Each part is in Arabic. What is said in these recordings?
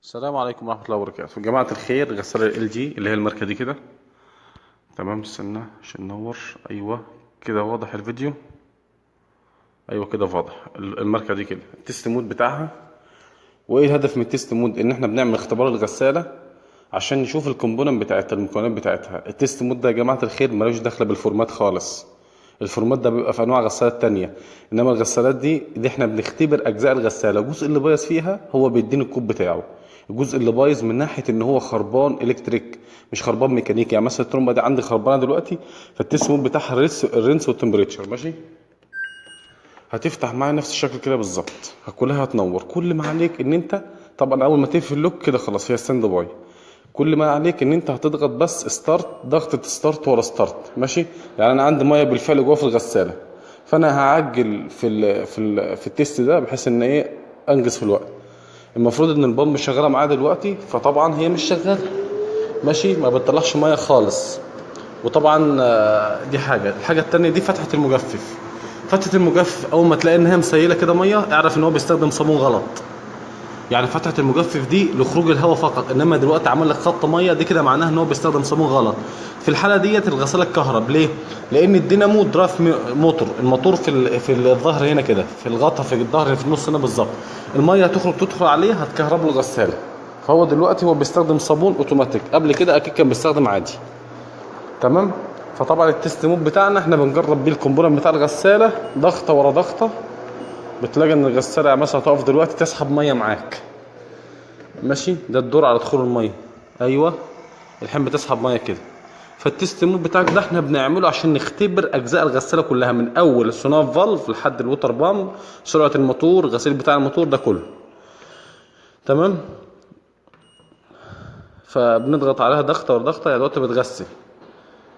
السلام عليكم ورحمة الله وبركاته جماعة الخير. غسالة ال جي اللي هي الماركة دي كده تمام. استنى عشان ننور. ايوه كده واضح الفيديو. ايوه كده واضح الماركة دي كده التست مود بتاعها. وايه الهدف من التست مود؟ ان احنا بنعمل اختبار الغسالة عشان نشوف الكومبوننت بتاعتها، المكونات بتاعتها. التست مود ده يا جماعة الخير ملوش دخل بالفورمات خالص. الفورمات ده بيبقى في انواع غسالات تانية، انما الغسالات دي احنا بنختبر اجزاء الغسالة. الجزء اللي بايظ فيها هو بيديني الكود بتاعه. الجزء اللي بايظ من ناحيه ان هو خربان الكتريك مش خربان ميكانيكي. يعني مثلا الترومبه دي عندي خربانه دلوقتي، فالتست مود بتاعها الرنس والتمبريتشر ماشي. هتفتح معايا نفس الشكل كده بالظبط، كلها هتنور. كل ما عليك ان انت طبعا اول ما تقفل اللوك كده خلاص هي ستاند باي. كل ما عليك ان انت هتضغط بس ستارت، ضغطه ستارت ورا ستارت ماشي. يعني انا عندي ميه بالفعل جوه في الغساله، فانا هعجل في التست ده بحيث ان ايه انجز في الوقت. المفروض ان البامب شغاله معايا دلوقتي، فطبعا هي مش شغاله ماشي، ما بتطلعش ميه خالص. وطبعا دي الحاجه التانية دي فتحه المجفف. فتحه المجفف اول ما تلاقي ان هي مسيله كده ميه اعرف ان هو بيستخدم صابون غلط. يعني فتحه المجفف دي لخروج الهواء فقط، انما دلوقتي عمل لك خط ميه، دي كده معناها ان هو بيستخدم صابون غلط. في الحاله ديت الغساله اتكهرب. ليه؟ لان الدينامو درايف موتور، الموتور في الظهر هنا كده، في الغطا في الظهر في النص هنا بالظبط. الميه هتخرج تدخل عليه هتكهرب له الغساله. فهو دلوقتي هو بيستخدم صابون اوتوماتيك، قبل كده اكيد كان بيستخدم عادي. تمام. فطبعا التست مود بتاعنا احنا بنجرب بيه الكومبوننت بتاع الغساله ضغطه ورا ضغطه. بتلاقي ان الغساله مثلا هتقف دلوقتي تسحب ميه معاك ماشي. ده الدور على دخول الميه. ايوه الحين بتسحب ميه كده. فالتست مود بتاعك ده احنا بنعمله عشان نختبر اجزاء الغساله كلها، من اول الصناف فالف لحد الوتر بامب، سرعه الموتور، غسيل بتاع الموتور ده كله. تمام. فبنضغط عليها ضغطه ورا ضغطه. يعني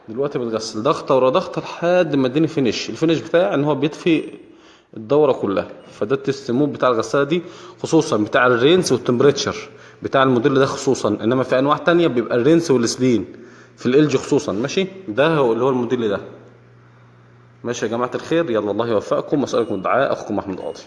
دلوقتي بتغسل ضغطه ورا ضغطه لحد ما اديني الفينش بتاعي ان هو بيطفي الدوره كلها. فده التست مود بتاع الغساله دي، خصوصا بتاع الرينس والتمبريتشر بتاع الموديل ده خصوصا. انما في انواع تانية بيبقى الرينس والسلين في ال جي خصوصا ماشي. ده هو اللي هو الموديل ده ماشي. يا جماعه الخير يلا الله يوفقكم واسالكم الدعاء. اخوكم محمود قاضي.